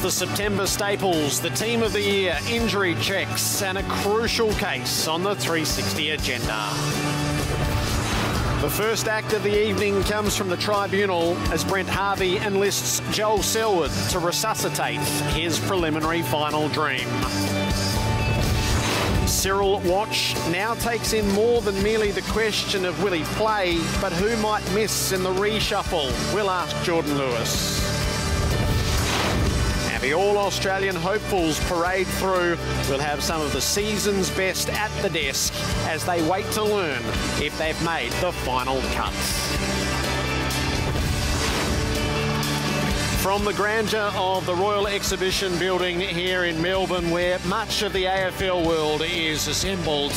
the September staples, the team of the year, injury checks and a crucial case on the 360 agenda. The first act of the evening comes from the Tribunal as Brent Harvey enlists Jarryd Selwood to resuscitate his preliminary final dream. Cyril Watch now takes in more than merely the question of will he play, but who might miss in the reshuffle. We'll ask Jordan Lewis. And the All-Australian hopefuls parade through. We'll have some of the season's best at the desk as they wait to learn if they've made the final cut. From the grandeur of the Royal Exhibition Building here in Melbourne, where much of the AFL world is assembled,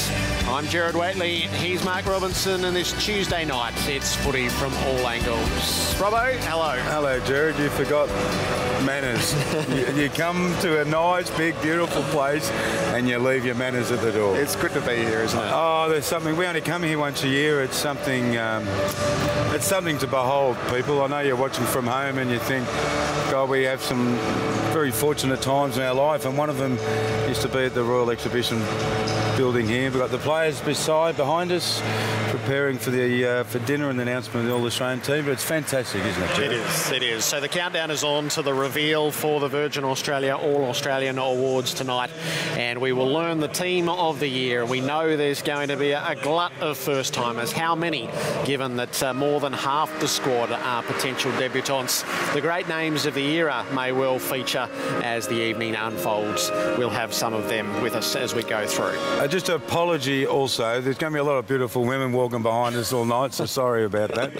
I'm Jarryd Roughead, he's Mark Robinson, and this Tuesday night, it's footy from all angles. Robbo, hello. Hello, Jarryd. You forgot manners. you come to a nice, big, beautiful place and you leave your manners at the door. It's good to be here, isn't it? Oh, there's something. We only come here once a year. It's something to behold, people. I know you're watching from home and you think, God, we have some very fortunate times in our life, and one of them is to be at the Royal Exhibition Building here. We've got the players behind us, preparing for the for dinner and the announcement of the All-Australian team. But it's fantastic, isn't it, Jarryd? It is. So the countdown is on to the reveal for the Virgin Australia All-Australian Awards tonight, and we will learn the team of the year. We know there's going to be a glut of first-timers. How many, given that more than half the squad are potential debutants? The great names of the era may well feature as the evening unfolds. We'll have some of them with us as we go through. Just an apology also. There's going to be a lot of beautiful women walking behind us all night, so sorry about that.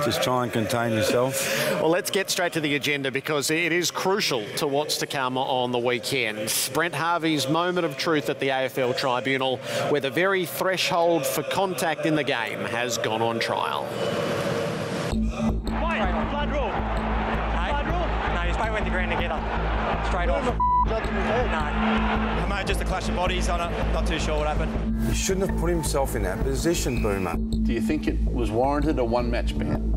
Just try and contain yourself. Well, let's get straight to the agenda because it is crucial to what's to come on the weekend. Brent Harvey's moment of truth at the AFL Tribunal, where the very threshold for contact in the game has gone on trial. Blood rule. Blood rule? No, you just went the ground together. Straight off. No. Mate, just a clash of bodies on it. Not too sure what happened. He shouldn't have put himself in that position, Boomer. Do you think it was warranted, a one-match ban?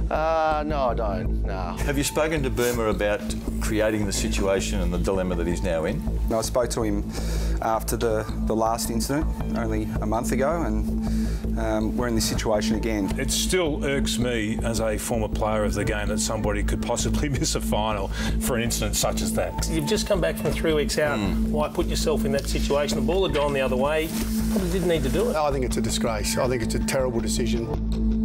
No, I don't. No. Have you spoken to Boomer about creating the situation and the dilemma that he's now in? No, I spoke to him after the last incident, only a month ago, and we're in this situation again. It still irks me as a former player of the game that somebody could possibly miss a final for an incident such as that. You've just come back from 3 weeks out. Why put yourself in that situation? The ball had gone the other way. Probably didn't need to do it. I think it's a disgrace. I think it's a terrible decision.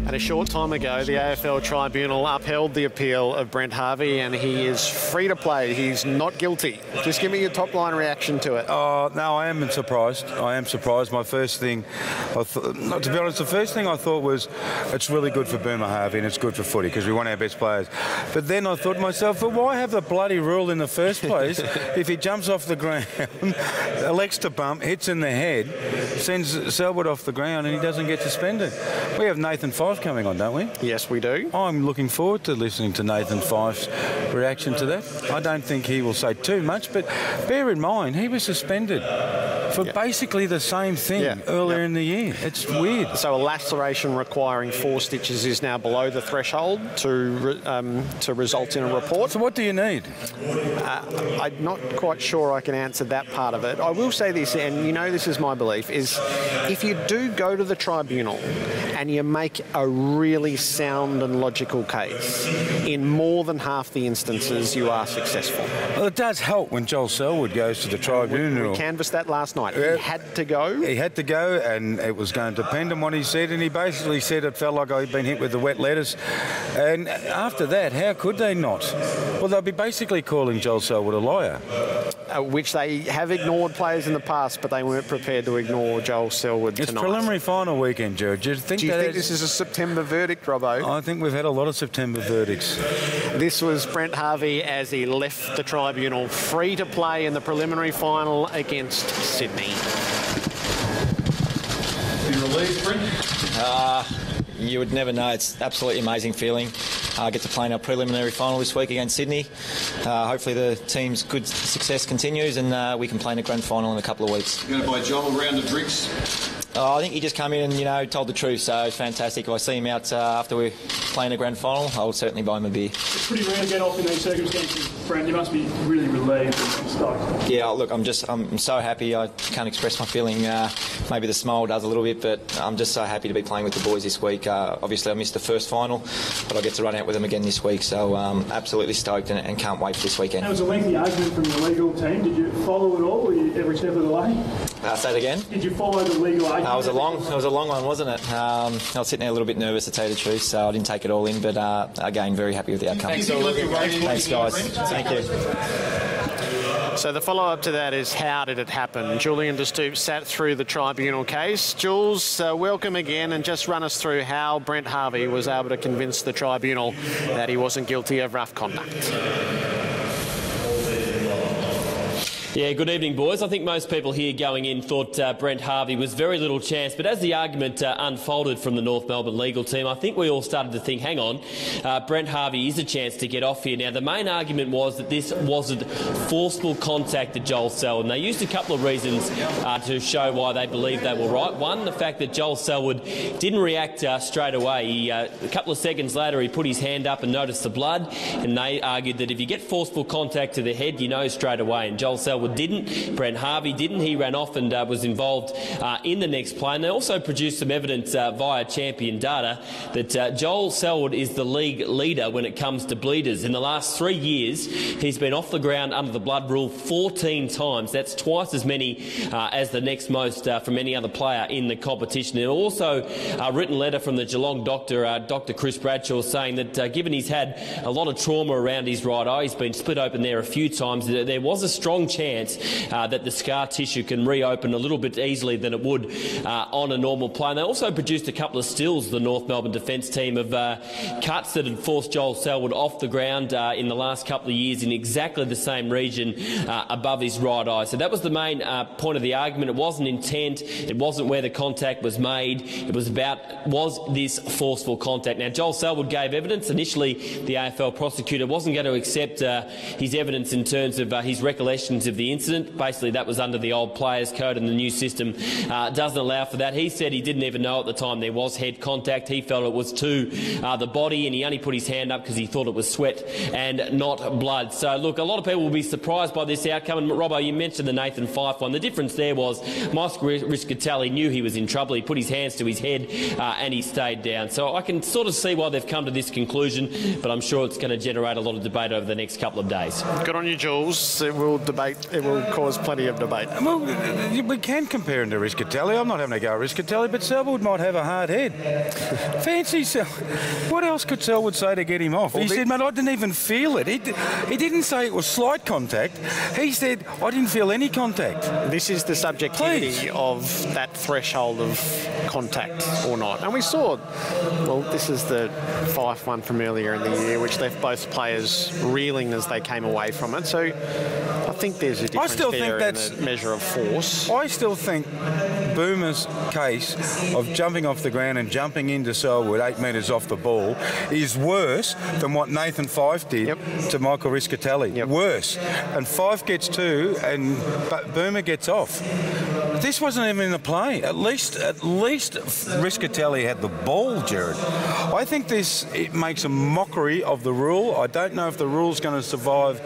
And a short time ago, the AFL Tribunal upheld the appeal of Brent Harvey and he is free to play. He's not guilty. Just give me your top-line reaction to it. Oh, no, I am surprised. I am surprised. My first thing, to be honest, the first thing I thought was it's really good for Boomer Harvey and it's good for footy because we want our best players. But then I thought to myself, well, why have the bloody rule in the first place if he jumps off the ground, elects to bump, hits in the head, sends Selwood off the ground and he doesn't get suspended? We have Nathan Fyfe coming on, don't we? Yes, we do. I'm looking forward to listening to Nathan Fyfe's reaction to that. I don't think he will say too much, but bear in mind, he was suspended for basically the same thing earlier in the year. It's weird. So a laceration requiring 4 stitches is now below the threshold to result in a report. So what do you need? I'm not quite sure I can answer that part of it. I will say this, and you know this is my belief, is if you do go to the tribunal and you make a really sound and logical case, in more than half the instances you are successful. Well, it does help when Jarryd Selwood goes to the tribunal. We canvassed that last night. He had to go. He had to go, and it was going to depend on what he said, and he basically said it felt like he'd been hit with the wet lettuce. And after that, how could they not? Well, they'll be basically calling Jarryd Selwood a liar. Which they have ignored players in the past, but they weren't prepared to ignore Jarryd Selwood tonight. It's preliminary final weekend, Jarryd. Do you think this is a September verdict, Robbo? I think we've had a lot of September verdicts. This was Brent Harvey as he left the tribunal free to play in the preliminary final against Sydney. You relieved, Brent? You would never know. It's an absolutely amazing feeling. I get to play in our preliminary final this week against Sydney. Hopefully the team's good success continues and we can play in a grand final in a couple of weeks. You're going to buy Joel a round of drinks? Oh, I think he just came in and, you know, told the truth, so it's fantastic. If I see him out after we're playing a grand final, I'll certainly buy him a beer. It's pretty rare to get off in these circumstances, Brent. You must be really relieved and stoked. Yeah, look, I'm so happy. I can't express my feeling. Maybe the smile does a little bit, but I'm just so happy to be playing with the boys this week. Obviously, I missed the first final, but I get to run out with them again this week, so absolutely stoked and can't wait for this weekend. That was a lengthy argument from the legal team. Did you follow it all, or were you every step of the way? Say it again? Did you follow the legal argument? It was a long one, wasn't it? I was sitting there a little bit nervous, to tell you the truth, so I didn't take it all in, but again, very happy with the outcome. Thanks, guys. Thank you. So the follow-up to that is, how did it happen? Julian De Stoop sat through the tribunal case. Jules, welcome again, and just run us through how Brent Harvey was able to convince the tribunal that he wasn't guilty of rough conduct. Yeah, good evening, boys. I think most people here going in thought Brent Harvey was very little chance, but as the argument unfolded from the North Melbourne legal team, I think we all started to think, hang on, Brent Harvey is a chance to get off here. Now, the main argument was that this wasn't forceful contact to Joel Selwood, and they used a couple of reasons to show why they believed they were right. One, the fact that Joel Selwood didn't react straight away. A couple of seconds later, he put his hand up and noticed the blood, and they argued that if you get forceful contact to the head, you know straight away, and Joel Selwood didn't. Brent Harvey didn't. He ran off and was involved in the next play. And they also produced some evidence via champion data that Joel Selwood is the league leader when it comes to bleeders. In the last 3 years, he's been off the ground under the blood rule 14 times. That's twice as many as the next most from any other player in the competition. And also a written letter from the Geelong doctor, Dr. Chris Bradshaw, saying that given he's had a lot of trauma around his right eye, he's been split open there a few times, there was a strong chance that the scar tissue can reopen a little bit easily than it would on a normal play. And they also produced a couple of stills, the North Melbourne defence team, of cuts that had forced Joel Selwood off the ground in the last couple of years in exactly the same region above his right eye. So that was the main point of the argument. It wasn't intent, it wasn't where the contact was made, it was about, was this forceful contact. Now, Joel Selwood gave evidence. Initially, the AFL prosecutor wasn't going to accept his evidence in terms of his recollections of the incident. Basically, that was under the old players' code, and the new system doesn't allow for that. He said he didn't even know at the time there was head contact. He felt it was to the body, and he only put his hand up because he thought it was sweat and not blood. So, look, a lot of people will be surprised by this outcome. And, Robbo, you mentioned the Nathan Fyfe one. The difference there was Michael Riscatelli knew he was in trouble. He put his hands to his head and he stayed down. So I can sort of see why they've come to this conclusion, but I'm sure it's going to generate a lot of debate over the next couple of days. Good on you, Jules. It will cause plenty of debate. Well, we can compare him to Riscatelli. I'm not having a go at Riscatelli, but Selwood might have a hard head. Fancy Selwood. What else could Selwood say to get him off? He said, mate, I didn't even feel it. He didn't say it was slight contact. He said, I didn't feel any contact. This is the subjectivity of that threshold of contact or not. And we saw, well, this is the Fyfe one from earlier in the year, which left both players reeling as they came away from it. So I think there's a difference there in the measure of force. I still think Boomer's case of jumping off the ground and jumping into Selwood 8 metres off the ball is worse than what Nathan Fyfe did to Michael Riscatelli. Worse. And Fyfe gets 2 and Boomer gets off. This wasn't even in the play. At least Riscatelli had the ball, Jarryd. I think it makes a mockery of the rule. I don't know if the rule's going to survive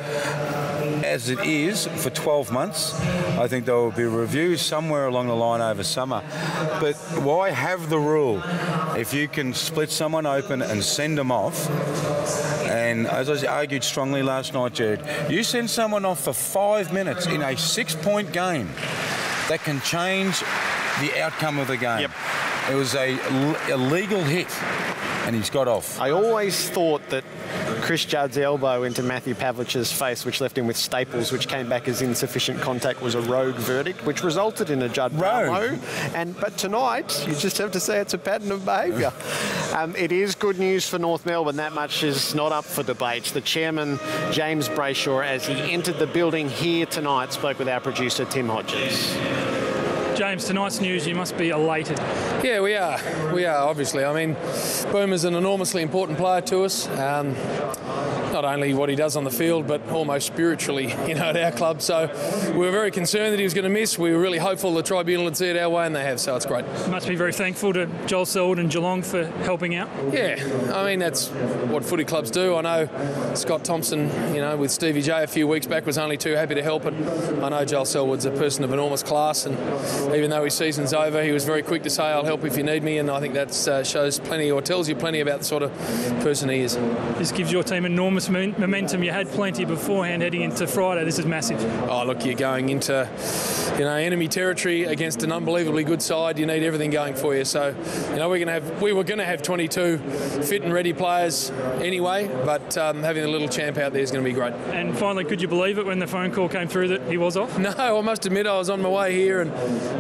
as it is for 12 months. I think there will be reviews somewhere along the line over summer. But why have the rule if you can split someone open and send them off? And as I argued strongly last night, Jarryd, you send someone off for 5 minutes in a 6-point game, that can change the outcome of the game. It was a legal hit, and he's got off. I always thought that Chris Judd's elbow into Matthew Pavlich's face, which left him with staples, which came back as insufficient contact, was a rogue verdict, which resulted in a Judd promo. But tonight, you just have to say it's a pattern of behaviour. It is good news for North Melbourne. That much is not up for debate. The chairman, James Brayshaw, as he entered the building here tonight, spoke with our producer, Tim Hodges. James, tonight's news, you must be elated. Yeah, we are. We are, obviously. I mean, Boomer's an enormously important player to us. not only what he does on the field, but almost spiritually, at our club. So we were very concerned that he was going to miss. We were really hopeful the Tribunal would see it our way, and they have, so it's great. You must be very thankful to Joel Selwood and Geelong for helping out. Yeah, I mean, that's what footy clubs do. I know Scott Thompson, with Stevie J a few weeks back was only too happy to help, and I know Joel Selwood's a person of enormous class, and even though his season's over, he was very quick to say, I'll help if you need me, and I think that shows plenty, or tells you plenty about the sort of person he is. This gives your team enormous momentum. You had plenty beforehand heading into Friday. This is massive. Oh, look, you're going into enemy territory against an unbelievably good side. You need everything going for you. So, we were going to have 22 fit and ready players anyway, but having a little champ out there is going to be great. And finally, could you believe it when the phone call came through that he was off? No, I must admit I was on my way here, and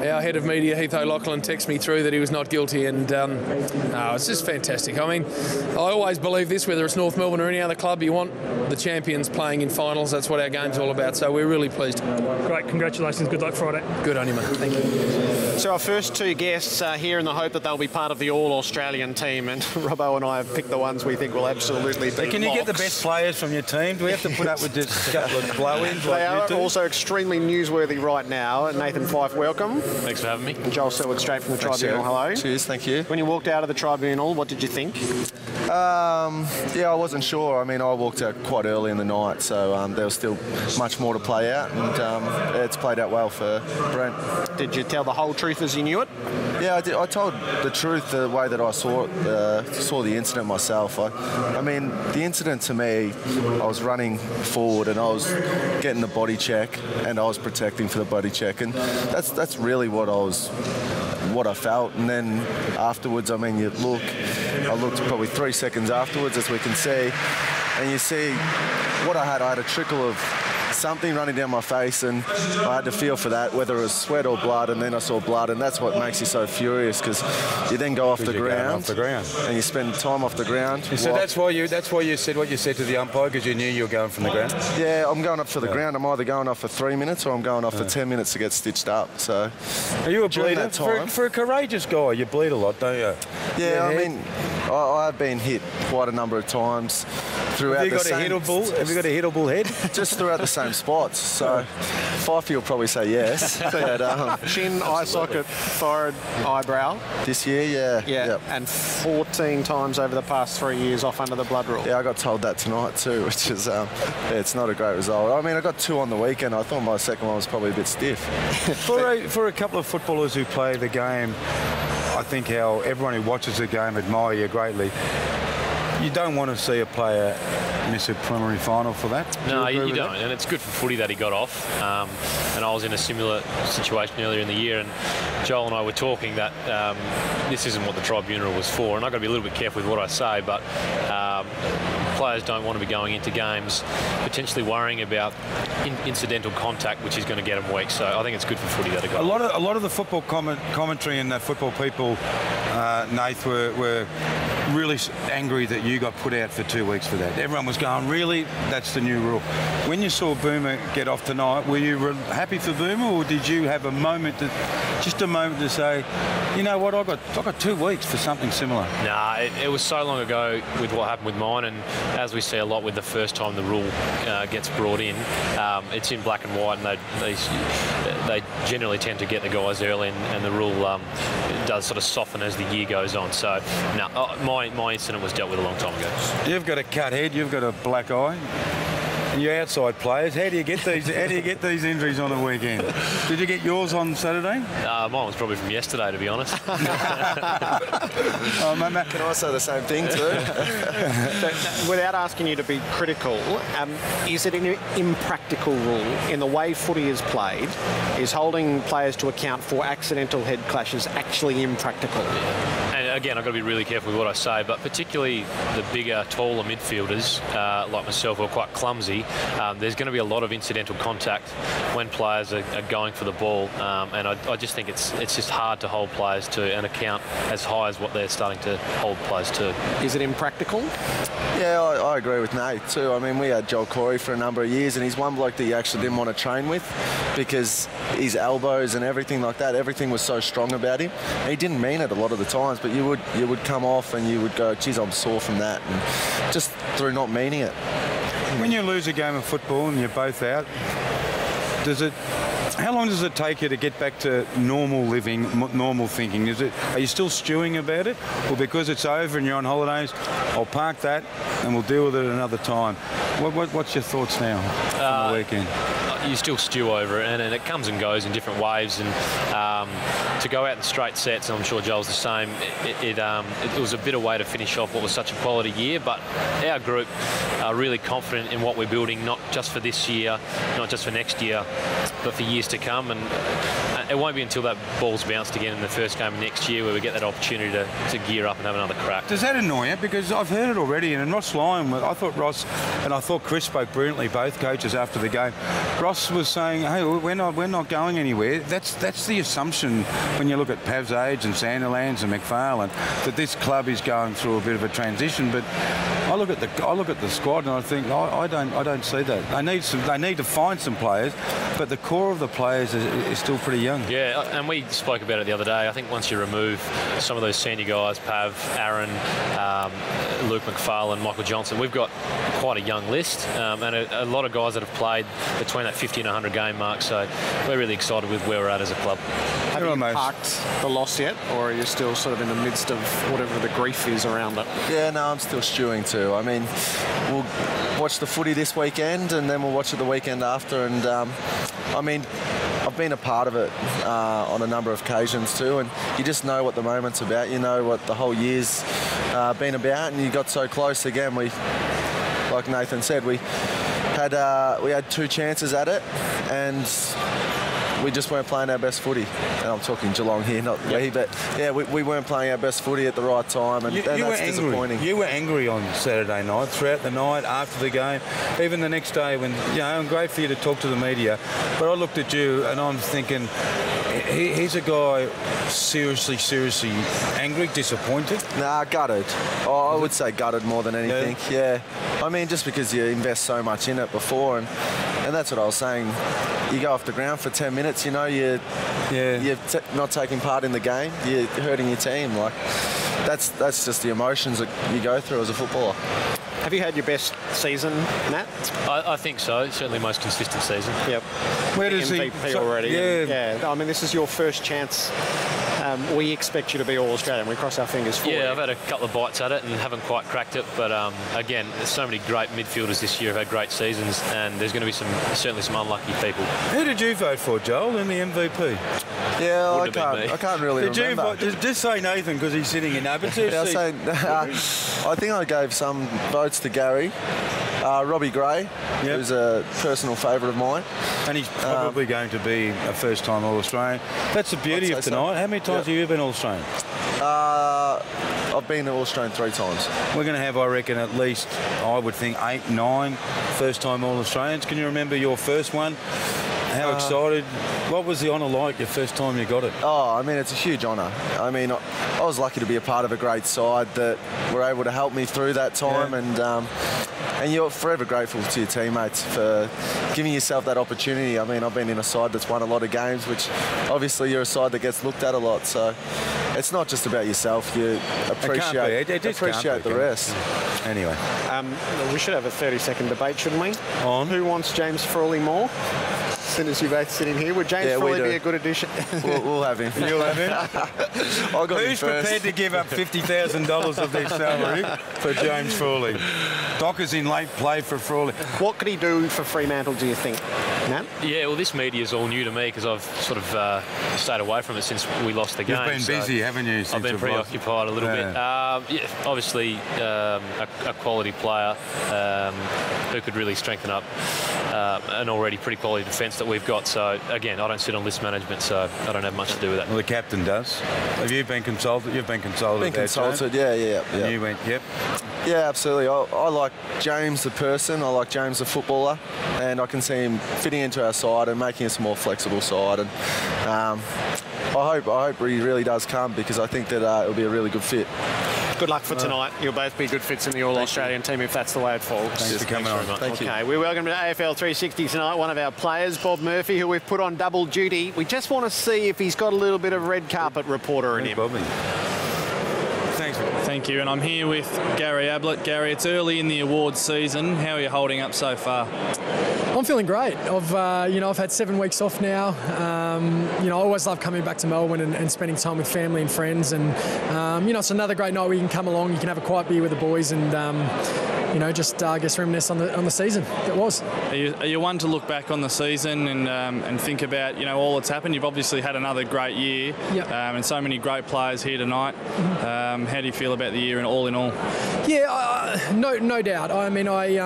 our head of media, Heath O'Loughlin, texted me through that he was not guilty, and it's just fantastic. I mean, I always believe this, whether it's North Melbourne or any other club, you want the champions playing in finals. That's what our game's all about, so we're really pleased. Great, congratulations. Good luck Friday. Good on you, mate. Thank you. So our first two guests are here in the hope that they'll be part of the All-Australian team, and Robbo and I have picked the ones we think will absolutely be Can you get the best players from your team? Do we have to put up with just a couple of blow-ins? They are also extremely newsworthy right now. Nathan Fyfe, welcome. Thanks for having me. And Joel Selwood, straight from the Tribunal. Hello. Cheers, thank you. When you walked out of the Tribunal, what did you think? Yeah, I wasn't sure. I mean, I walked out quite early in the night, so there was still much more to play out, and it's played out well for Brent. Did you tell the whole truth as you knew it? Yeah, I did. I told the truth the way that I saw it, saw the incident myself. I mean, the incident to me, I was running forward and I was getting the body check and I was protecting for the body check, and that's really what I felt. And then afterwards, I mean, I looked probably 3 seconds afterwards, as we can see, and you see what I had a trickle of something running down my face, and I had to feel for that, whether it was sweat or blood, and then I saw blood, and that's what makes you so furious, because you then go off the ground, and you spend time off the ground. So that's why you said what you said to the umpire, because you knew you were going from the ground? Yeah, I'm going up for the ground. I'm either going off for 3 minutes or I'm going off for 10 minutes to get stitched up. So, are you a bleeder? For a courageous guy, you bleed a lot, don't you? Yeah, I mean, I've been hit quite a number of times throughout Have you got a hittable head? Just throughout the same spots. So Fyfe will probably say yes. But, chin, eye socket, forehead, eyebrow. This year, yeah. Yep. And 14 times over the past 3 years off under the blood rule. Yeah, I got told that tonight too, which is it's not a great result. I mean, I got 2 on the weekend. I thought my second one was probably a bit stiff. For a couple of footballers who play the game, I think how everyone who watches the game admire you greatly. You don't want to see a player miss a preliminary final for that. No, you don't, and it's good for footy that he got off. And I was in a similar situation earlier in the year, and Joel and I were talking that this isn't what the Tribunal was for, and I've got to be a little bit careful with what I say, but players don't want to be going into games potentially worrying about incidental contact, which is going to get them weak. So I think it's good for footy that he got a lot of the football commentary and the football people, Nath, were really angry that you got put out for 2 weeks for that. Everyone was going, really? That's the new rule. When you saw Boomer get off tonight, were you happy for Boomer, or did you have a moment to say, you know what, I got 2 weeks for something similar? Nah, it was so long ago with what happened with mine, and as we see a lot with the first time the rule gets brought in, it's in black and white, and they generally tend to get the guys early, and the rule does sort of soften as the year goes on. So, no, my incident was dealt with a long time ago. You've got a cut head, you've got a black eye. You're outside players. How do you get these injuries on the weekend? Did you get yours on Saturday? Mine was probably from yesterday, to be honest. Can I say the same thing too? So, without asking you to be critical, is it an impractical rule in the way footy is played? Is holding players to account for accidental head clashes actually impractical? And again, I've got to be really careful with what I say, but particularly the bigger, taller midfielders like myself who are quite clumsy, there's going to be a lot of incidental contact when players are going for the ball, and I just think it's just hard to hold players to an account as high as what they're starting to hold players to. Is it impractical? Yeah, I agree with Nate too. I mean, we had Joel Corey for a number of years, and he's one bloke that you actually didn't want to train with because his elbows and everything like that, everything was so strong about him. And he didn't mean it a lot of the times, but you would come off and you would go, geez, I'm sore from that, and just through not meaning it. When you lose a game of football and you're both out, how long does it take you to get back to normal living, normal thinking? Are you still stewing about it? Or because it's over and you're on holidays, I'll park that and we'll deal with it another time? What's your thoughts now on the weekend? You still stew over it, and it comes and goes in different waves. And to go out in straight sets, and I'm sure Joel's the same, it was a bitter way to finish off what was such a quality year. But our group are really confident in what we're building, not just for this year, not just for next year, but for years to come. And it won't be until that ball's bounced again in the first game of next year where we get that opportunity to gear up and have another crack. Does that annoy you? Because I've heard it already, and Ross Lyon, I thought Ross and I thought Chris spoke brilliantly, both coaches, after the game. Ross was saying, hey, we're not going anywhere. That's the assumption when you look at Pav's Age and Sanderlands and McFarlane, that this club is going through a bit of a transition. But I look at the squad and I think I don't see that. They need to find some players, but the core of the players is still pretty young. Yeah, and we spoke about it the other day. I think once you remove some of those senior guys, Pav, Aaron, Luke McFarlane, Michael Johnson, we've got quite a young list, and a lot of guys that have played between that 50 and 100 game mark. So we're really excited with where we're at as a club. Have you parked the loss yet, or are you still sort of in the midst of whatever the grief is around it? Yeah, no, I'm still stewing too. I mean, we'll watch the footy this weekend and then we'll watch it the weekend after. And I mean, I've been a part of it on a number of occasions too, and you just know what the moment's about. You know what the whole year's been about, and you got so close again. Like Nathan said, we had 2 chances at it, and we just weren't playing our best footy. And I'm talking Geelong here, not we, but yeah, we weren't playing our best footy at the right time, and that's disappointing. You were angry on Saturday night, throughout the night, after the game, even the next day when, and great for you to talk to the media, but I looked at you and I'm thinking, he's a guy seriously angry, disappointed? Nah, gutted. I would say gutted more than anything, yeah. I mean, just because you invest so much in it before, and that's what I was saying. You go off the ground for 10 minutes, you're not taking part in the game, you're hurting your team. Like, that's just the emotions that you go through as a footballer. Have you had your best season, Matt? I think so. Certainly most consistent season. Yep. Where does MVP already? Yeah. I mean, this is your first chance. We expect you to be All-Australian. We cross our fingers for you. Yeah, I've had a couple of bites at it and haven't quite cracked it. But again, there's so many great midfielders this year who've had great seasons, and there's going to be certainly some unlucky people. Who did you vote for, Joel, in the MVP? Yeah, I can't really remember. Just say Nathan, because he's sitting in Ablett. I think I gave some votes to Gary. Robbie Gray, who's a personal favourite of mine. And he's probably going to be a first-time All-Australian. That's the beauty of tonight. How many times have you been All-Australian? I've been All-Australian 3 times. We're going to have, I reckon, at least, I would think, 8, 9 first-time All-Australians. Can you remember your first one? How excited? What was the honour like your first time you got it? Oh, I mean, it's a huge honour. I mean, I was lucky to be a part of a great side that were able to help me through that time, and you're forever grateful to your teammates for giving yourself that opportunity. I mean, I've been in a side that's won a lot of games, which obviously you're a side that gets looked at a lot. So it's not just about yourself. You appreciate the rest. Anyway. We should have a 30-second debate, shouldn't we? On? Who wants James Frawley more? As soon as you both sitting here, would James Frawley be a good addition? We'll have him. You'll have him? Who's prepared to give up $50,000 of their salary for James Frawley? Docker's in late play for Frawley. What could he do for Fremantle, do you think, Matt? Yeah, well, this media is all new to me because I've sort of stayed away from it since we lost the game. You've been busy, haven't you? I've been preoccupied a little bit. Obviously, a quality player who could really strengthen up an already pretty quality defence that we've got. So, again, I don't sit on list management, so I don't have much to do with that. Well, the captain does. Have you been consulted? You've been consulted. Been consulted, yeah. And you went, yep. Yeah, absolutely. I like James the person. I like James the footballer, and I can see him fitting into our side and making us a more flexible side. And I hope he really does come, because I think that it'll be a really good fit. Good luck for tonight. You'll both be good fits in the All-Australian team if that's the way it falls. Thanks for coming on. Thank you. Okay, we welcome to AFL 360 tonight one of our players, Bob Murphy, who we've put on double duty. We just want to see if he's got a little bit of red carpet reporter in him. Bobby. Thanks. Thank you. And I'm here with Gary Ablett. Gary, it's early in the awards season. How are you holding up so far? I'm feeling great. I've had 7 weeks off now. I always love coming back to Melbourne and spending time with family and friends. And it's another great night where you can come along, you can have a quiet beer with the boys, and just reminisce on the season that was. Are you one to look back on the season and think about all that's happened? You've obviously had another great year, and so many great players here tonight. How do you feel about the year and all in all? Yeah, no doubt. I mean, I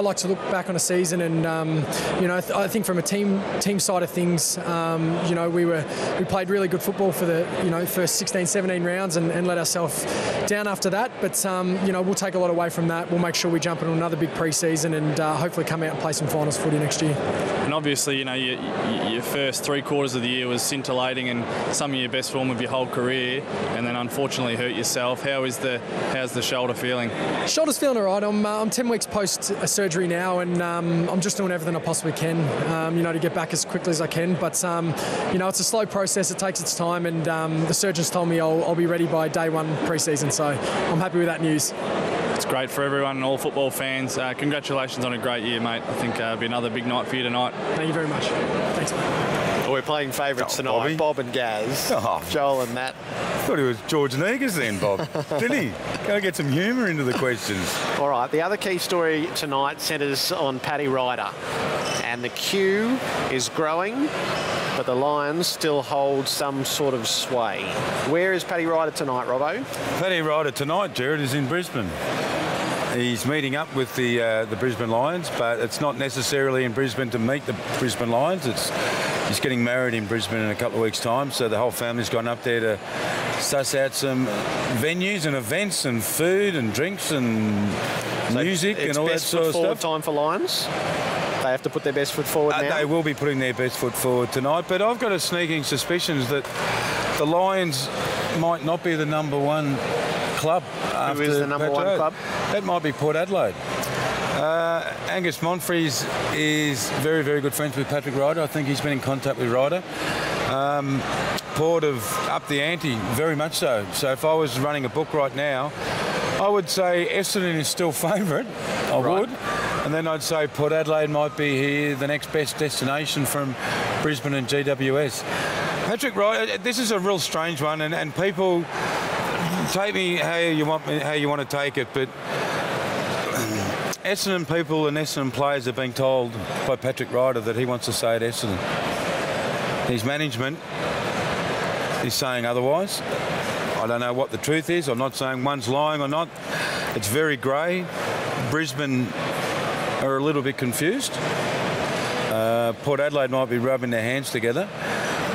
like to look back on a season, and I think from a team side of things, we played really good football for the first 16, 17 rounds and let ourselves down after that. But we'll take a lot away from that. We'll make sure we jump into another big pre-season and hopefully come out and play some finals footy next year. And obviously, your first 3 quarters of the year was scintillating and some of your best form of your whole career, and then unfortunately hurt yourself. How's the shoulder feeling? Shoulder's feeling all right. I'm 10 weeks post surgery now, and I'm just doing everything I possibly can, to get back as quickly as I can. But it's a slow process. It takes its time, and the surgeons told me I'll be ready by day 1 pre-season. So I'm happy with that news. It's great for everyone and all football fans. Congratulations on a great year, mate. I think it'll be another big night for you tonight. Thank you very much. Thanks, mate. We're playing favourites tonight, Bobby. Bob and Gaz. Joel and Matt. I thought he was George Negus then, Bob. Didn't he? Go get some humour into the questions. All right, the other key story tonight centres on Paddy Ryder. And the queue is growing, but the Lions still hold some sort of sway. Where is Paddy Ryder tonight, Robbo? Paddy Ryder tonight, Jarryd, is in Brisbane. He's meeting up with the Brisbane Lions, but it's not necessarily in Brisbane to meet the Brisbane Lions. He's getting married in Brisbane in a couple of weeks' time, so the whole family's gone up there to suss out some venues and events and food and drinks and music and all that sort of stuff. It's best foot forward time for Lions? They have to put their best foot forward now? They will be putting their best foot forward tonight, but I've got a sneaking suspicion that the Lions might not be the number 1 club. Who is the number 1 club? That might be Port Adelaide. Angus Monfries is very, very good friends with Patrick Ryder. I think he's been in contact with Ryder. Port have upped the ante, very much so. So if I was running a book right now, I would say Essendon is still favourite. I would. And then I'd say Port Adelaide might be here, the next best destination from Brisbane and GWS. Patrick Ryder, this is a real strange one, and people take me how you want to take it, but Essendon people and Essendon players are being told by Patrick Ryder that he wants to stay at Essendon. His management is saying otherwise. I don't know what the truth is. I'm not saying one's lying or not. It's very grey. Brisbane are a little bit confused. Port Adelaide might be rubbing their hands together,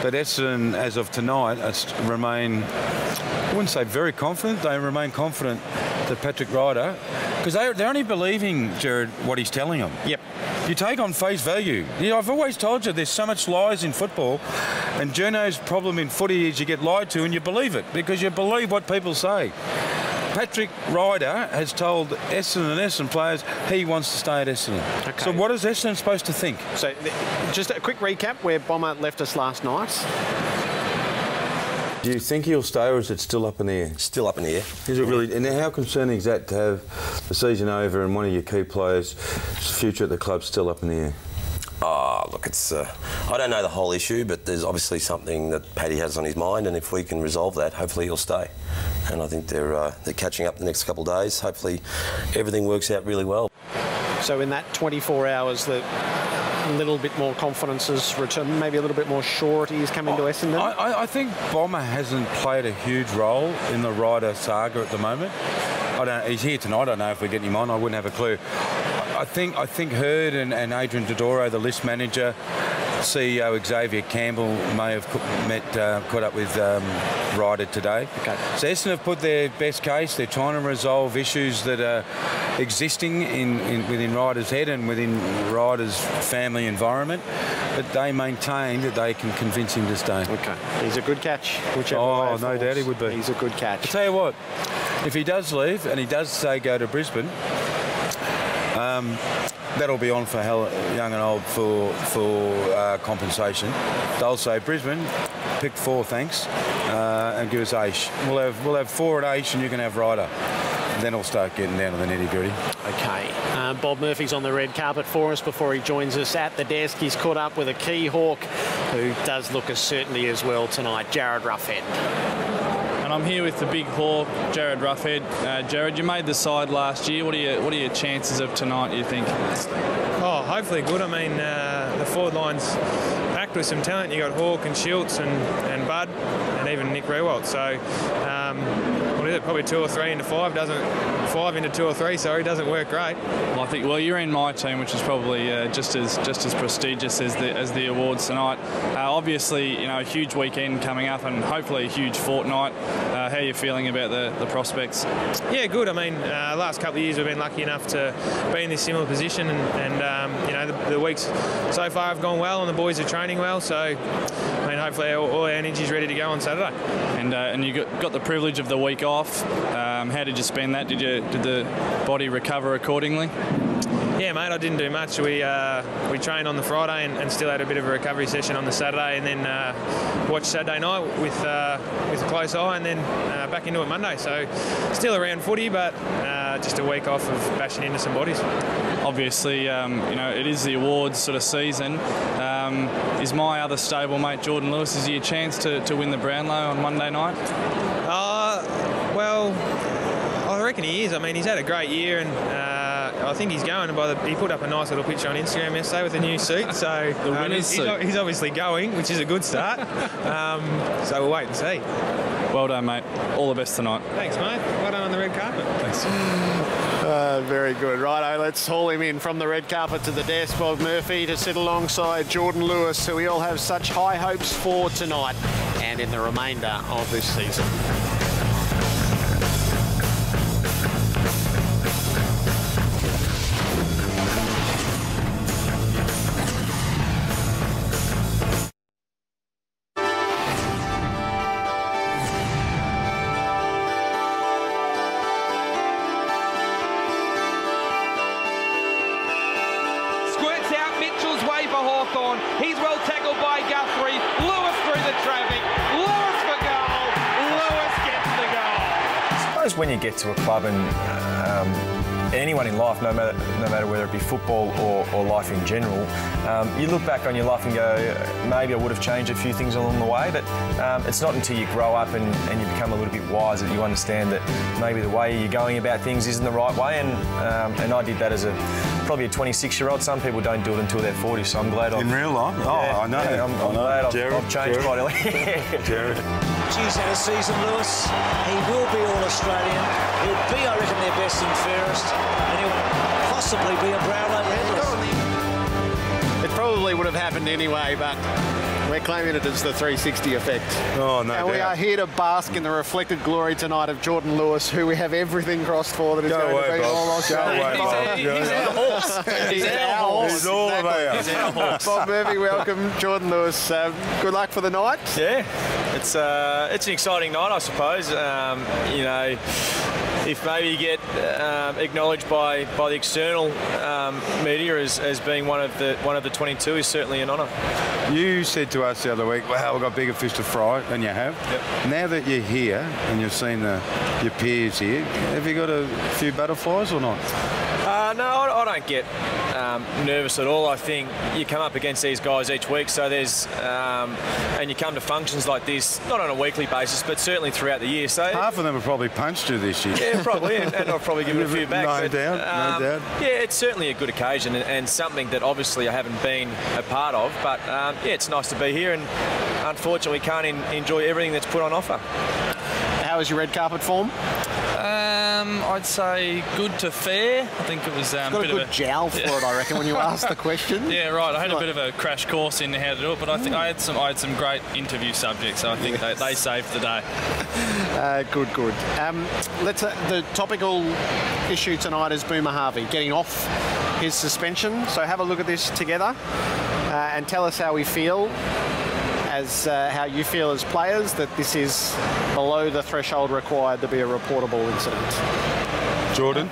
but Essendon, as of tonight, remain, I wouldn't say very confident, they remain confident that Patrick Ryder, because they're only believing, Jarryd, what he's telling them. Yep. You take on face value. I've always told you there's so much lies in football, and Journo's problem in footy is you get lied to and you believe it, because you believe what people say. Patrick Ryder has told Essendon and Essendon players he wants to stay at Essendon. Okay. So what is Essendon supposed to think? So just a quick recap where Bomber left us last night. Do you think he'll stay, or is it still up in the air? Still up in the air. Is it really? And how concerning is that to have the season over and one of your key players' future at the club still up in the air? Oh, look, it's. I don't know the whole issue, but there's obviously something that Paddy has on his mind, and if we can resolve that, hopefully he'll stay. And I think they're catching up the next couple of days. Hopefully everything works out really well. So in that 24 hours, a little bit more confidence has returned, maybe a little bit more surety is coming to Essendon? I think Bomber hasn't played a huge role in the Ryder saga at the moment. He's here tonight. I don't know if we're getting him on. I wouldn't have a clue. I think Hurd and Adrian Dodoro, the list manager, CEO Xavier Campbell may have caught up with Ryder today. Okay. So Essendon have put their best case. They're trying to resolve issues that are existing within Ryder's head and within Ryder's family environment, but they maintain that they can convince him to stay. Okay. He's a good catch. Oh, no doubt he would be. He's a good catch. I'll tell you what, if he does leave and he does say go to Brisbane, that'll be on for young and old for compensation. They'll say, Brisbane, pick 4, thanks, and give us Aish. We'll have 4 at Aish, and you can have Ryder. Then we'll start getting down to the nitty-gritty. Okay. Bob Murphy's on the red carpet for us before he joins us at the desk. He's caught up with a key hawk who does look a certainty as well tonight, Jarryd Roughead. And I'm here with the big hawk, Jarryd Roughead. Jarryd, you made the side last year. What are your chances of tonight, you think? Oh, hopefully good. I mean, the forward line's packed with some talent. You got Hawke and Schultz and Bud and even Nick Rewalt. So, what is it? Probably 2 or 3 into 5 5 into 2 or 3. Sorry, doesn't work great. Well, I think you're in my team, which is probably just as prestigious as the awards tonight. Obviously, you know, a huge weekend coming up and hopefully a huge fortnight. How are you feeling about the prospects? Yeah, good. I mean, last couple of years we've been lucky enough to be in this similar position, and you know, the weeks so far have gone well, and the boys are training well. So, I mean, hopefully all our energy's ready to go on Saturday. And you got the privilege of the week off. How did you spend that? Did the body recover accordingly? Yeah, mate, I didn't do much. We trained on the Friday and still had a bit of a recovery session on the Saturday, and then watched Saturday night with a close eye, and then back into it Monday. So still around footy, but just a week off of bashing into some bodies. Obviously, you know, it is the awards sort of season. Is my other stablemate Jordan Lewis, is he a chance to win the Brownlow on Monday night? Well, I reckon he is. I mean, he's had a great year, and I think he's going. He put up a nice little picture on Instagram yesterday with a new suit, so he's obviously going, which is a good start. So we'll wait and see. Well done, mate. All the best tonight. Thanks, mate. Well done on the red carpet. Thanks. Very good. Righto, let's haul him in from the red carpet to the desk, Bob Murphy, to sit alongside Jordan Lewis, who we all have such high hopes for tonight and in the remainder of this season. He's well tackled by Guthrie. Lewis through the traffic. Lewis for goal. Lewis gets the goal. I suppose when you get to a club and anyone in life, no matter whether it be football or life in general, you look back on your life and go, maybe I would have changed a few things along the way, but it's not until you grow up and you become a little bit wiser that you understand that maybe the way you're going about things isn't the right way, and I did that as probably a 26-year-old. Some people don't do it until they're 40, so I'm glad In real life? Yeah, I know. Yeah, I'm glad I've changed quite early. Jarryd. He's had a season, Lewis. He will be All-Australian. He'll be, I reckon, their best and fairest, and he'll possibly be a Brownlow medalist. It probably would have happened anyway, but we're claiming it as the 360 effect. Oh, no doubt. We are here to bask in the reflected glory tonight of Jordan Lewis, who we have everything crossed for that is going to be All-Australian. He's our horse. He's our horse. He's all about. He's our horse. Bob Murphy, welcome. Jordan Lewis, good luck for the night. Yeah, it's an exciting night, I suppose. You know, if maybe you get acknowledged by the external media as being one of the 22 is certainly an honour. You said to us the other week, wow, we've got bigger fish to fry, and you have. Yep. Now that you're here and you've seen your peers here, have you got a few butterflies or not? No, I don't get nervous at all. I think you come up against these guys each week, so there's and you come to functions like this, not on a weekly basis, but certainly throughout the year. So half of them have probably punched you this year. Yeah, probably, and I've probably given a few back. No doubt. Yeah, it's certainly a good occasion and something that obviously I haven't been a part of, but yeah, it's nice to be here, and unfortunately we can't enjoy everything that's put on offer. How was your red carpet form? I'd say good to fair. I think it was got a good jowl for it, I reckon, when you asked the question. Yeah, right. I had a bit of a crash course in how to do it, but I think I had some great interview subjects, so I think they saved the day. Good. The topical issue tonight is Boomer Harvey getting off his suspension. So have a look at this together and tell us how we feel. How you feel as players that this is below the threshold required to be a reportable incident. Jordan?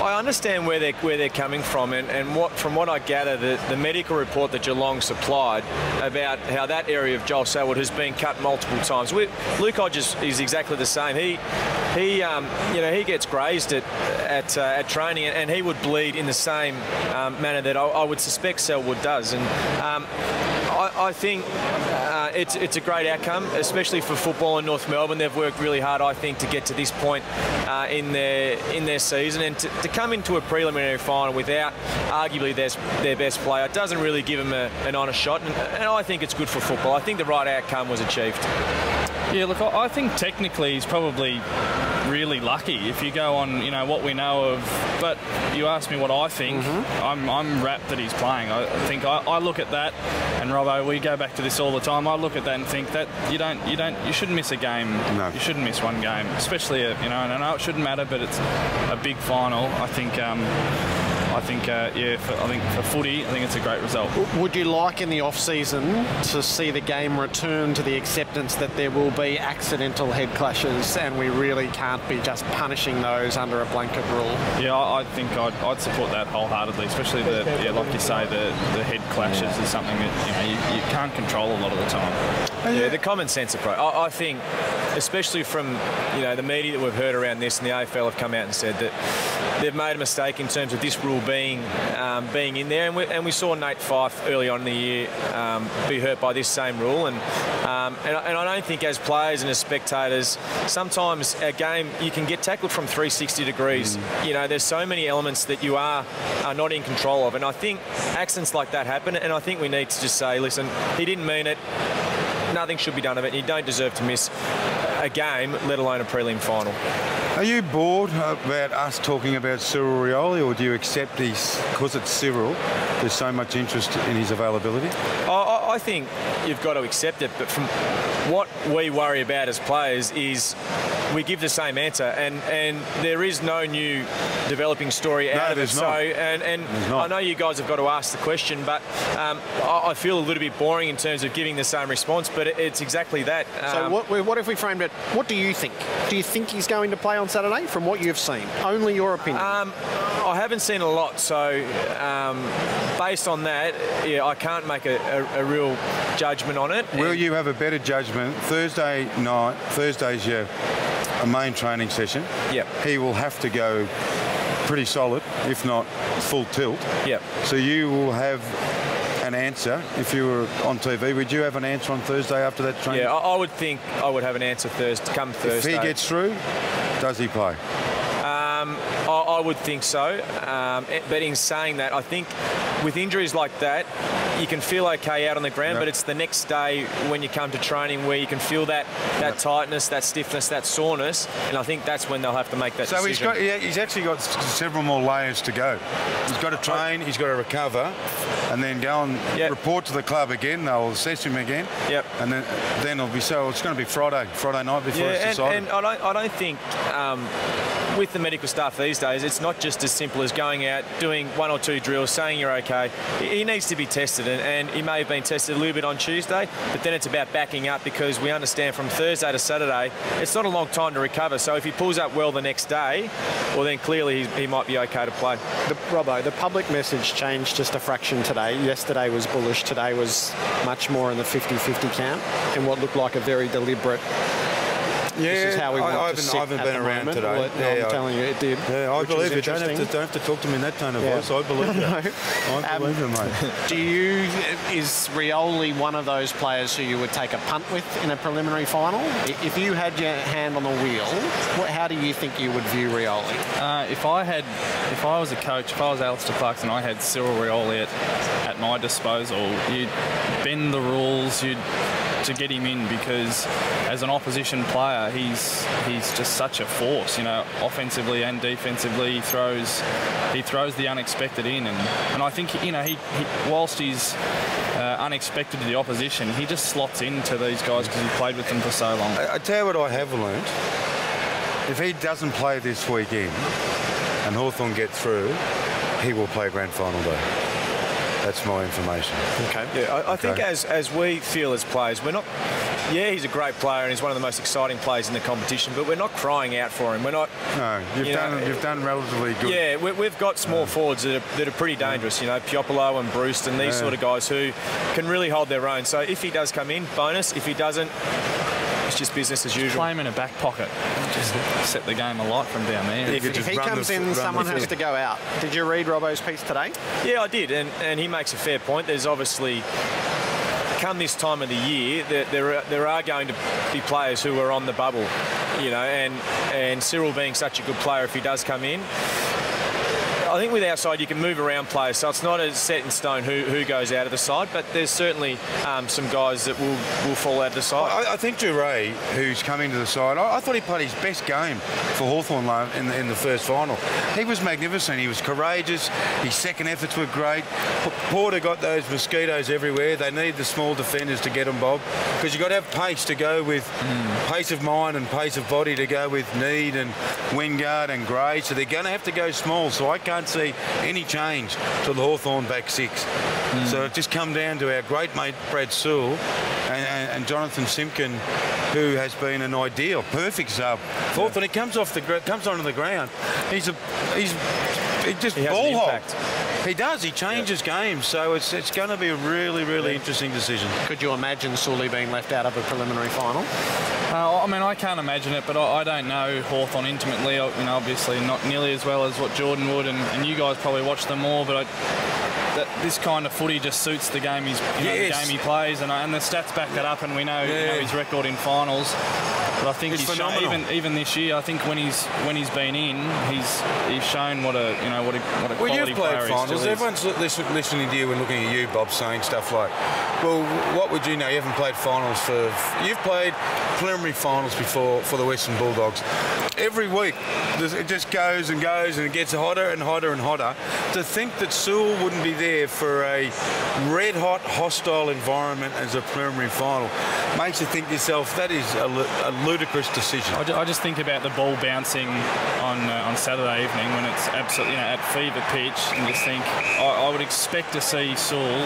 I understand where they're coming from, and from what I gather, the medical report that Geelong supplied about how that area of Joel Selwood has been cut multiple times. Luke Hodges is exactly the same. He gets grazed at training, and he would bleed in the same manner that I would suspect Selwood does. And I think it's a great outcome, especially for football in North Melbourne. They've worked really hard, I think, to get to this point in their season, and to come into a preliminary final without arguably their best player doesn't really give them an honest shot. And I think it's good for football. I think the right outcome was achieved. Yeah, look, I think technically he's probably really lucky if you go on, what we know of. But you asked me what I think. I'm rapt that he's playing. I think I look at that, and Robbo, we go back to this all the time. I look at that and think that you shouldn't miss a game. No. You shouldn't miss one game, especially and I know it shouldn't matter, but it's a big final. I think for footy, I think it's a great result. Would you like in the off-season to see the game return to the acceptance that there will be accidental head clashes and we really can't be just punishing those under a blanket rule? Yeah, I think I'd support that wholeheartedly, especially like you say, the head clashes is something that you can't control a lot of the time. Yeah, the common sense approach. I think, especially from the media that we've heard around this, and the AFL have come out and said that they've made a mistake in terms of this rule being in there, and we saw Nate Fyfe early on in the year be hurt by this same rule, and I don't think as players and as spectators, sometimes a game you can get tackled from 360 degrees. There's so many elements that you are not in control of, and I think accidents like that happen, and I think we need to just say, listen, he didn't mean it. Nothing should be done of it. You don't deserve to miss a game, let alone a prelim final. Are you bored about us talking about Cyril Rioli, or do you accept because it's Cyril, there's so much interest in his availability? I think you've got to accept it, but from what we worry about as players is we give the same answer, and there is no new developing story out of it. So, and I know you guys have got to ask the question, but I feel a little bit boring in terms of giving the same response, but it's exactly that. So what if we framed it, what do you think? Do you think he's going to play on Saturday from what you've seen? Only your opinion. I haven't seen a lot, so based on that, I can't make a real judgment on it. Will you have a better judgment Thursday night? Thursday's your main training session. Yep. He will have to go pretty solid, if not full tilt. Yep. So you will have an answer. If you were on TV, would you have an answer on Thursday after that training? Yeah, I would think I would have an answer come Thursday. If he gets through, does he play? I would think so. But in saying that, I think with injuries like that, you can feel okay out on the ground, but it's the next day when you come to training where you can feel that tightness, that stiffness, that soreness, and I think that's when they'll have to make that decision. So he's actually got several more layers to go. He's got to train, he's got to recover, and then go and report to the club again. They'll assess him again. Yep. And then it'll be it's going to be Friday night before it's decided. And I don't think with the medical staff these days, it's not just as simple as going out, doing one or two drills, saying you're okay. He needs to be tested, and he may have been tested a little bit on Tuesday, but then it's about backing up, because we understand from Thursday to Saturday, it's not a long time to recover. So if he pulls up well the next day, well, then clearly he might be okay to play. Robbo, the public message changed just a fraction today. Yesterday was bullish, today was much more in the 50-50 camp, in what looked like a very deliberate... this is how we want to sit I haven't been around today. I'm telling you, it did. Yeah, I believe it. Don't have to talk to me in that tone of voice. I believe it. I believe it, mate. Is Rioli one of those players who you would take a punt with in a preliminary final? If you had your hand on the wheel, how do you think you would view Rioli? If I was a coach, if I was Alistair Clarkson, I had Cyril Rioli at my disposal, you'd bend the rules, to get him in, because as an opposition player, he's just such a force, offensively and defensively. He throws the unexpected in, and I think he whilst he's unexpected to the opposition, he just slots into these guys because he played with them for so long. I tell you what I have learnt: if he doesn't play this weekend and Hawthorn get through, he will play grand final day. That's my information. Okay. Yeah, I think as we feel as players, we're not. Yeah, he's a great player and he's one of the most exciting players in the competition, but we're not crying out for him. We're not. No, you've done relatively good. Yeah, we've got small forwards that are pretty dangerous. You know, Piopolo and Bruce and these sort of guys who can really hold their own. So if he does come in, bonus. If he doesn't, it's just business as usual. Play him in a back pocket. Just set the game alight from down there. If he comes in, someone has to go out. Did you read Robbo's piece today? Yeah, I did, and he makes a fair point. There's obviously, come this time of the year, there are going to be players who are on the bubble, you know, and Cyril being such a good player, if he does come in, I think with our side you can move around players, so it's not as set in stone who goes out of the side, but there's certainly some guys that will fall out of the side. I think Jarryd, who's come into the side, I thought he played his best game for Hawthorn in the first final. He was magnificent. He was courageous. His second efforts were great. Porter got those mosquitoes everywhere. They need the small defenders to get them, Bob, because you've got to have pace to go with pace of mind and pace of body to go with Need and Wingard and Gray, so they're going to have to go small. So I can't see any change to the Hawthorn back six. So it just come down to our great mate Brad Sewell and Jonathan Simpkin, who has been an ideal, perfect sub. Hawthorn, he comes onto the ground. He just ball hogs. He does. He changes games, so it's going to be a really interesting decision. Could you imagine Sully being left out of a preliminary final? I mean, I can't imagine it, but I don't know Hawthorn intimately. You know, obviously not nearly as well as what Jordan would, and you guys probably watch them more. But this kind of footy just suits the game the game he plays, and the stats back that up. And we know, his record in finals. But I think he's shown, even this year, I think when he's been in, he's shown what a quality player he finals. still is. Everyone's listening to you and looking at you, Bob, saying stuff like, well, what would you know? You haven't played finals you've played preliminary finals before for the Western Bulldogs. Every week, it just goes and goes and it gets hotter and hotter and hotter. To think that Sewell wouldn't be there for a red-hot, hostile environment as a preliminary final makes you think to yourself, that is a ludicrous decision. I just think about the ball bouncing on Saturday evening when it's absolutely at fever pitch, and just think I would expect to see Sewell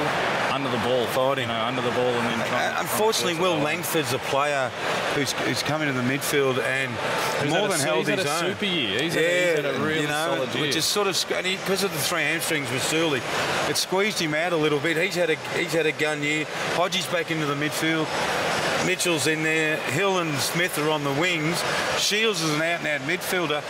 under the ball, fighting under the ball, and then trying. Unfortunately, Will Langford's a player who's come into the midfield and more than held his own. He's had a super year. He's had a really solid year. Which is sort of, because of the three hamstrings with Sully, it squeezed him out a little bit. He's had a gun year. Hodgie's back into the midfield. Mitchell's in there. Hill and Smith are on the wings. Shields is an out-and-out midfielder.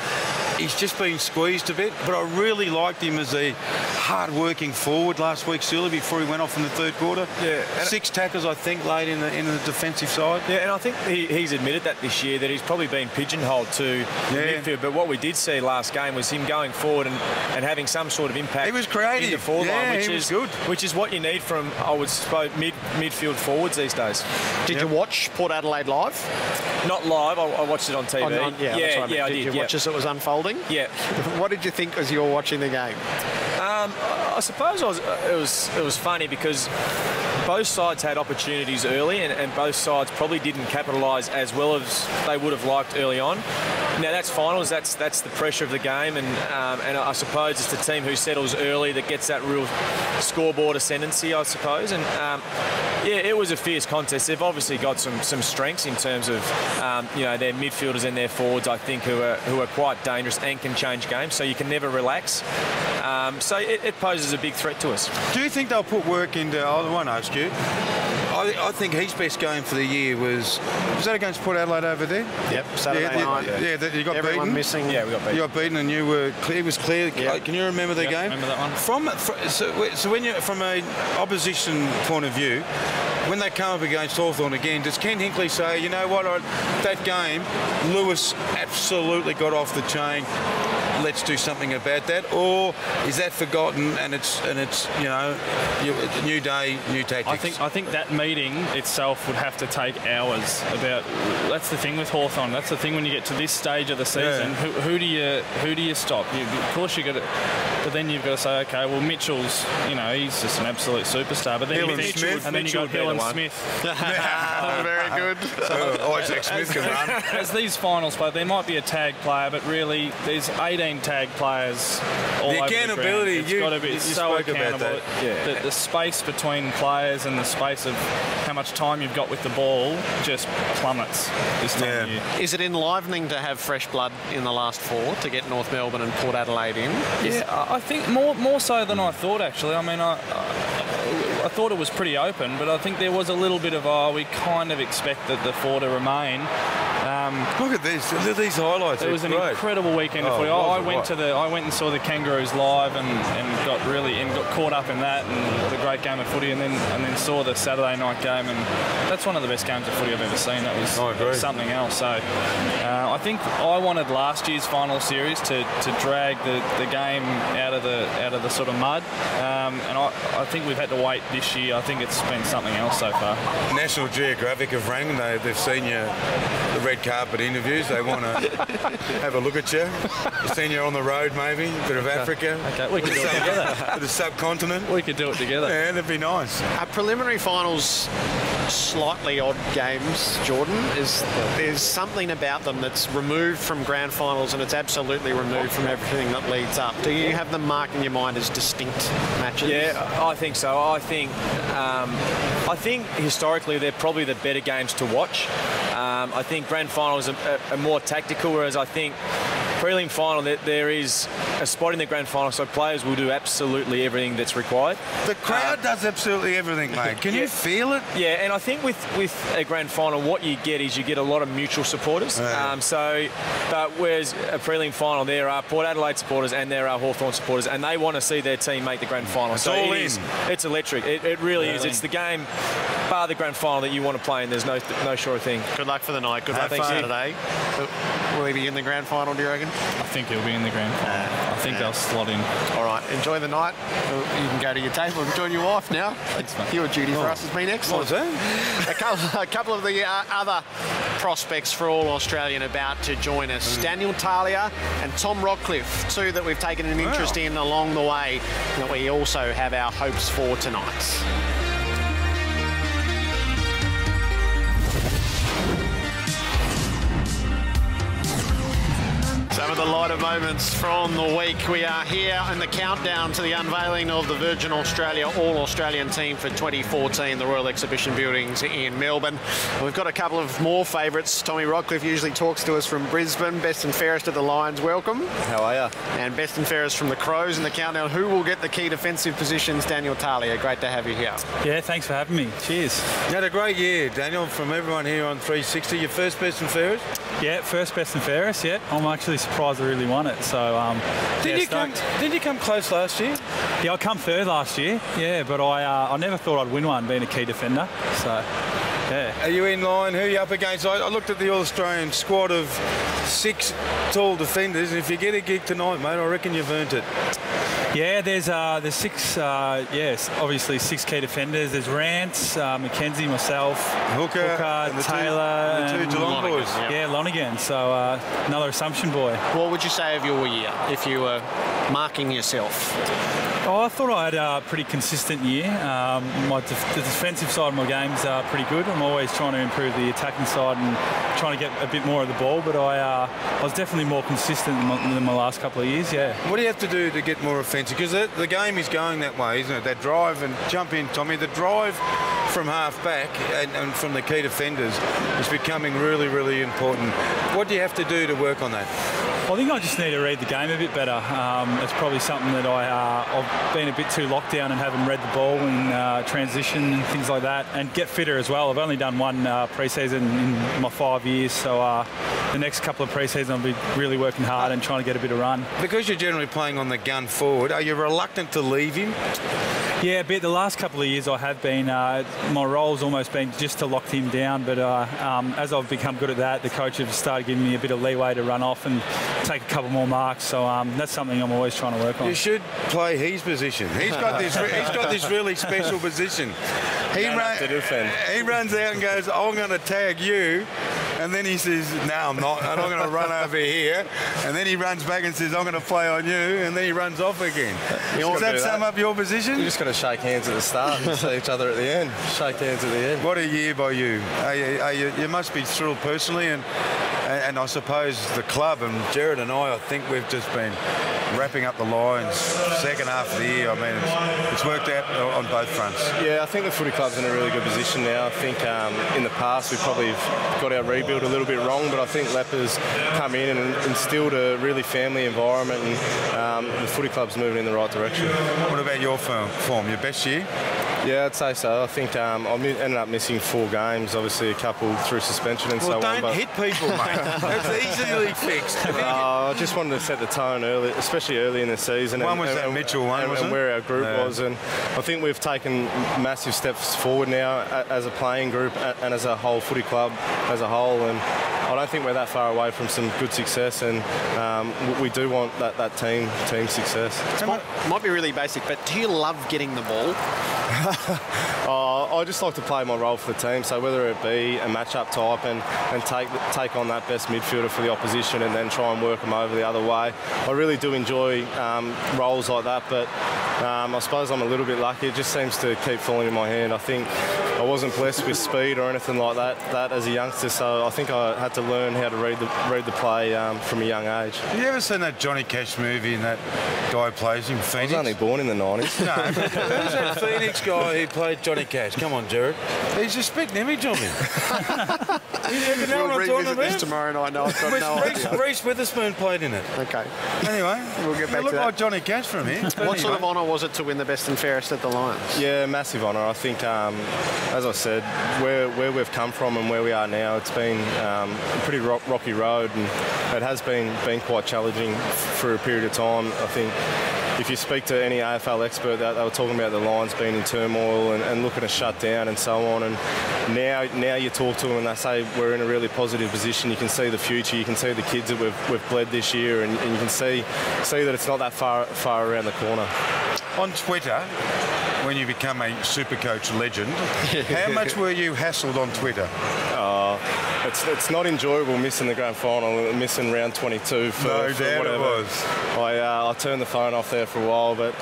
He's just been squeezed a bit, but I really liked him as a hard-working forward last week, Sully, before he went off in the third quarter. Yeah, 6 tackles, I think, late in the defensive side. Yeah, and I think he's admitted that this year, that he's probably been pigeonholed to midfield. But what we did see last game was him going forward and having some sort of impact. He was creative. In the forward line, which was good. Which is what you need from, I would suppose, midfield forwards these days. Did you watch Port Adelaide live? Not live. I watched it on TV. I did. Did you watch as it was unfolding? Yeah. What did you think as you were watching the game? I suppose it was funny because both sides had opportunities early, and both sides probably didn't capitalise as well as they would have liked early on. Now that's finals. That's the pressure of the game, and I suppose it's the team who settles early that gets that real scoreboard ascendancy, I suppose. And it was a fierce contest. They've obviously got some strengths in terms of their midfielders and their forwards, I think, who are quite dangerous and can change games. So you can never relax. So it poses a big threat to us. Do you think they'll put work into? I want to ask you. I think his best game for the year was that against Port Adelaide over there? Yep, Saturday night. Yeah, you got everyone beaten. Missing. Yeah, we got beaten. You got beaten, and you were clear. It was clear. Yep. Can you remember the game? Remember that one? So when you from an opposition point of view, when they come up against Hawthorn again, does Ken Hinkley say, you know what, that game, Lewis absolutely got off the chain. Let's do something about that, or is that forgotten and it's new day, new tactics? I think that meeting itself would have to take hours. That's the thing with Hawthorn. That's the thing when you get to this stage of the season. Yeah. Who do you stop? Of course you got to, but then you've got to say, okay, well Mitchell's, he's just an absolute superstar. But then you got Hill and Smith. Very good. Isaac Smith can run. As these finals play, there might be a tag player, but really there's 18 17 tag players all the over accountability, the ground. It's got to be you so spoke accountable. about that. The space between players and the space of how much time you've got with the ball just plummets this time of year. Is it enlivening to have fresh blood in the last 4 to get North Melbourne and Port Adelaide in? Yeah, I think more so than I thought, actually. I mean, I thought it was pretty open, but I think there was a little bit of, we kind of expected the 4 to remain. Look at this! Look at these highlights. It was an incredible weekend of footy. I went and saw the Kangaroos live and got caught up in that and the great game of footy, and then saw the Saturday night game, and that's one of the best games of footy I've ever seen. That was something else. So I think I wanted last year's final series to drag the game out of the sort of mud, and I think we've had to wait this year. I think it's been something else so far. National Geographic have rang. They've seen the red carpet interviews. They want to have a look at you. They've seen you on the road, maybe a bit of Africa. Okay, we can do it together. The subcontinent. We could do it together. Yeah, that'd be nice. Preliminary finals, slightly odd games, Jordan. There's something about them that's removed from grand finals, and it's absolutely removed from everything that leads up. Do you have them marked in your mind as distinct matches? Yeah, I think so. I think historically they're probably the better games to watch. I think grand finals are more tactical, whereas I think prelim final there is a spot in the grand final, so players will do absolutely everything that's required. The crowd does absolutely everything, mate. Can you feel it? Yeah, and I think with a grand final, what you get is you get a lot of mutual supporters. But whereas a prelim final, there are Port Adelaide supporters and there are Hawthorn supporters, and they want to see their team make the grand final. It's all in. It's electric. It really is. It's the game, bar the grand final, that you want to play, and there's no sure thing. Good luck for the night. Good luck Saturday. Will he be in the grand final, do you reckon? I think he'll be in the grand final. I think they'll slot in. All right, enjoy the night. You can go to your table and join your wife now. Your duty for us has been excellent. A couple of the other prospects for All Australian about to join us. Daniel Talia and Tom Rockcliffe, 2 that we've taken an interest in along the way, that we also have our hopes for tonight. Some of the lighter moments from the week. We are here in the countdown to the unveiling of the Virgin Australia All-Australian team for 2014, the Royal Exhibition Buildings in Melbourne. We've got a couple of more favourites. Tommy Rockcliffe usually talks to us from Brisbane. Best and fairest of the Lions, welcome. How are you? And best and fairest from the Crows in the countdown. Who will get the key defensive positions? Daniel Talia, great to have you here. Yeah, thanks for having me. Cheers. You had a great year, Daniel, from everyone here on 360. Your first best and fairest? Yeah, first best and fairest, yeah. I'm actually surprised I really won it, so Did you come close last year? Yeah, I come third last year, yeah, but I never thought I'd win one being a key defender, so yeah. Are you in line? Who are you up against? I looked at the All-Australian squad of 6 tall defenders, and if you get a gig tonight, mate, I reckon you've earned it. Yeah, there's 6, yes, obviously 6 key defenders. There's Rance, Mackenzie, myself, Hooker Taylor, and the 2 Geelong boys. Yeah, Lonergan, so another Assumption boy. What would you say of your year, if you were marking yourself? Oh, I thought I had a pretty consistent year. The defensive side of my game's pretty good. I'm always trying to improve the attacking side and trying to get a bit more of the ball, but I was definitely more consistent than my last couple of years, yeah. What do you have to do to get more offensive? Because the game is going that way, isn't it? That drive and jump in, Tommy. The drive from half back and from the key defenders is becoming really, really important. What do you have to do to work on that? I think I just need to read the game a bit better. It's probably something that I've been a bit too locked down and haven't read the ball in transition and things like that, and get fitter as well. I've only done one pre-season in my 5 years, so the next couple of pre-seasons I'll be really working hard and trying to get a bit of run. Because you're generally playing on the gun forward, are you reluctant to leave him? Yeah, a bit. The last couple of years I have been. My role's almost been just to lock him down, but as I've become good at that, the coach have started giving me a bit of leeway to run off and take a couple more marks. So that's something I'm always trying to work on. You should play his position. He's got this really special position. He runs out and goes, "I'm going to tag you." And then he says, "No, I'm not. I'm going to run over here." And then he runs back and says, "I'm going to play on you." And then he runs off again. Does that sum up your position? You just got to shake hands at the start and see each other at the end. Shake hands at the end. What a year by you. You must be thrilled personally, and And I suppose the club and Jarryd and I think we've just been wrapping up the lines second half of the year. I mean, it's worked out on both fronts. Yeah, I think the footy club's in a really good position now. I think in the past we probably have got our rebuild a little bit wrong, but I think Lepper's come in and instilled a really family environment, and the footy club's moving in the right direction. What about your form? Your best year? Yeah, I'd say so. I think I ended up missing 4 games, obviously a couple through suspension and so on. Well, don't hit people, mate. That's easily fixed. I just wanted to set the tone early, especially early in the season. One was that Mitchell one, wasn't it? And where our group was. And I think we've taken massive steps forward now as a playing group and as a whole footy club as a whole. And I don't think we're that far away from some good success, and we do want that team success. It might be really basic, but do you love getting the ball? I just like to play my role for the team, so whether it be a match-up type and take on that best midfielder for the opposition and then try and work them over the other way. I really do enjoy roles like that, but I suppose I'm a little bit lucky. It just seems to keep falling in my hand. I think I wasn't blessed with speed or anything like that as a youngster, so I think I had to learn how to read the play from a young age. Have you ever seen that Johnny Cash movie and that guy plays him, Phoenix? I was only born in the 90s. No, who's that Phoenix guy who played Johnny Cash? Come on, Jarryd. He's a spitting image of him. We'll revisit this tomorrow night. No, I've got no idea. Reese Witherspoon played in it. Okay. Anyway, we'll get back to that. You look like Johnny Cash from here. What sort of honour was it to win the best and fairest at the Lions? Yeah, massive honour. I think, as I said, where we've come from and where we are now, it's been a pretty rocky road, and it has been quite challenging for a period of time. I think if you speak to any AFL expert, they were talking about the Lions being in turmoil and looking to shut down and so on. And now you talk to them and they say we're in a really positive position. You can see the future. You can see the kids that we've bled this year, and you can see that it's not that far around the corner. On Twitter, when you become a Supercoach legend, how much were you hassled on Twitter? It's not enjoyable missing the grand final, missing round 22 for whatever. It was. I turned the phone off there for a while, but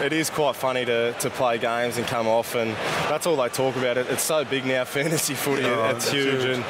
it is quite funny to play games and come off, and that's all they talk about. It's so big now, fantasy footy. It's huge. And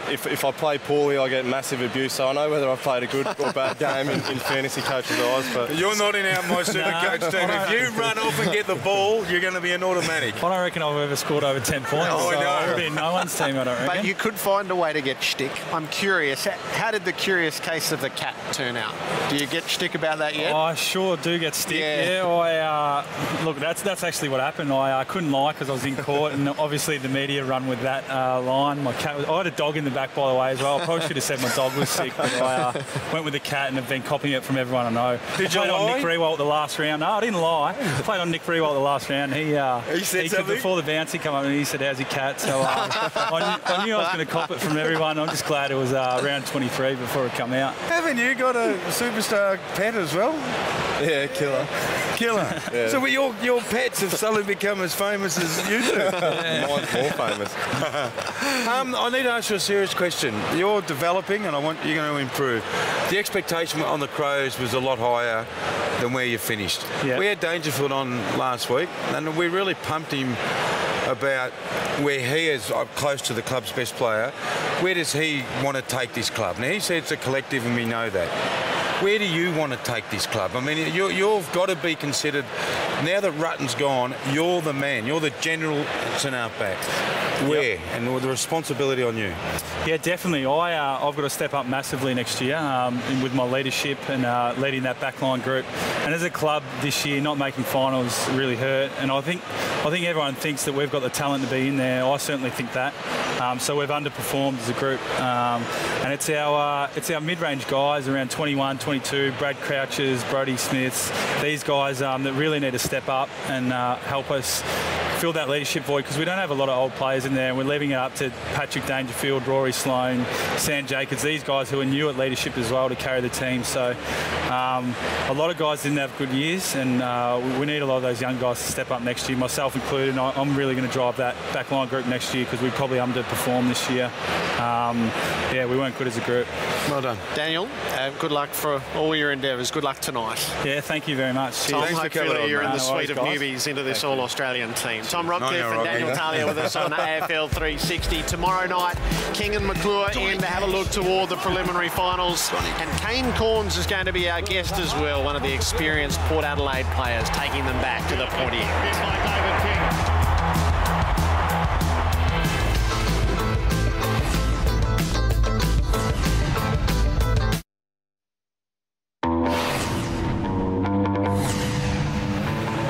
if I play poorly, I get massive abuse. So I know whether I've played a good or bad game in fantasy coaches' eyes. But you're not in my Supercoach team. If you run off and get the ball, you're going to be an automatic. I don't reckon I've ever scored over 10 points. Oh, so I know. I'll be in no one's team, I don't reckon. But you could find a way to get shtick. I'm curious, how did the curious case of the cat turn out? Do you get shtick about that yet? I sure do get stick. Yeah, look, that's actually what happened. I couldn't lie because I was in court, and obviously the media run with that line. My cat I had a dog in the back, by the way, as well. I probably should have said my dog was sick, but I went with the cat and have been copying it from everyone I know. Did you lie? On Nick Rewalt the last round. No, I didn't lie. I played on Nick Rewalt the last round. He said before the bounce, he came up and he said, "How's your cat?" So I knew I was going to cop it from everyone. I'm just glad it was round 23 before it come out. Haven't you got a superstar pet as well? Yeah, Killer. Yeah. So your pets have suddenly become as famous as you do. Mine's more famous. I need to ask you a serious question. You're developing, and you're going to improve. The expectation on the Crows was a lot higher than where you finished. Yeah. We had Dangerfield on last week, and we really pumped him about where he is close to the club's best player. Where does he want to take this club? Now, he said it's a collective, and we know that. Where do you want to take this club? I mean, you've got to be considered, now that Rutten's gone, you're the man. You're the general centre-back. Where? Yep. And the responsibility on you. Yeah, definitely. I've got to step up massively next year with my leadership and leading that backline group. And as a club this year, not making finals really hurt. And I think everyone thinks that we've got the talent to be in there. I certainly think that. So we've underperformed as a group. And it's our mid-range guys around 21, 22, Brad Crouches, Brodie Smiths, these guys that really need to step up and help us fill that leadership void, because we don't have a lot of old players in there, and we're leaving it up to Patrick Dangerfield, Rory Sloane, Sam Jacobs, these guys who are new at leadership as well to carry the team. So a lot of guys didn't have good years, and we need a lot of those young guys to step up next year, myself included. And I'm really going to drive that backline group next year, because we probably underperformed this year. We weren't good as a group. Well done. Daniel, good luck for all your endeavours. Good luck tonight. Yeah, thank you very much. Tom, hopefully you're in the suite of newbies into this All-Australian team. Tom Rockcliffe and Daniel Talia with us on AFL 360. Tomorrow night, King and McClure in to have a look toward the preliminary finals. And Kane Corns is going to be our guest as well, one of the experienced Port Adelaide players, taking them back to the pointy end.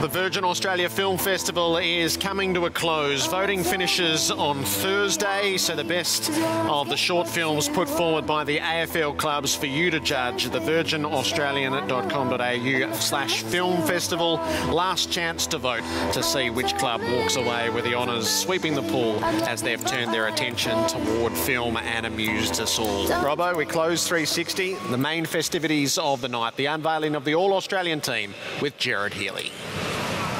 The Virgin Australia Film Festival is coming to a close. Voting finishes on Thursday, so the best of the short films put forward by the AFL clubs for you to judge. The virginaustralian.com.au/film festival. Last chance to vote to see which club walks away with the honours, sweeping the pool as they've turned their attention toward film and amused us all. Robbo, we close 360. The main festivities of the night, the unveiling of the All-Australian team with Jarryd Roughead.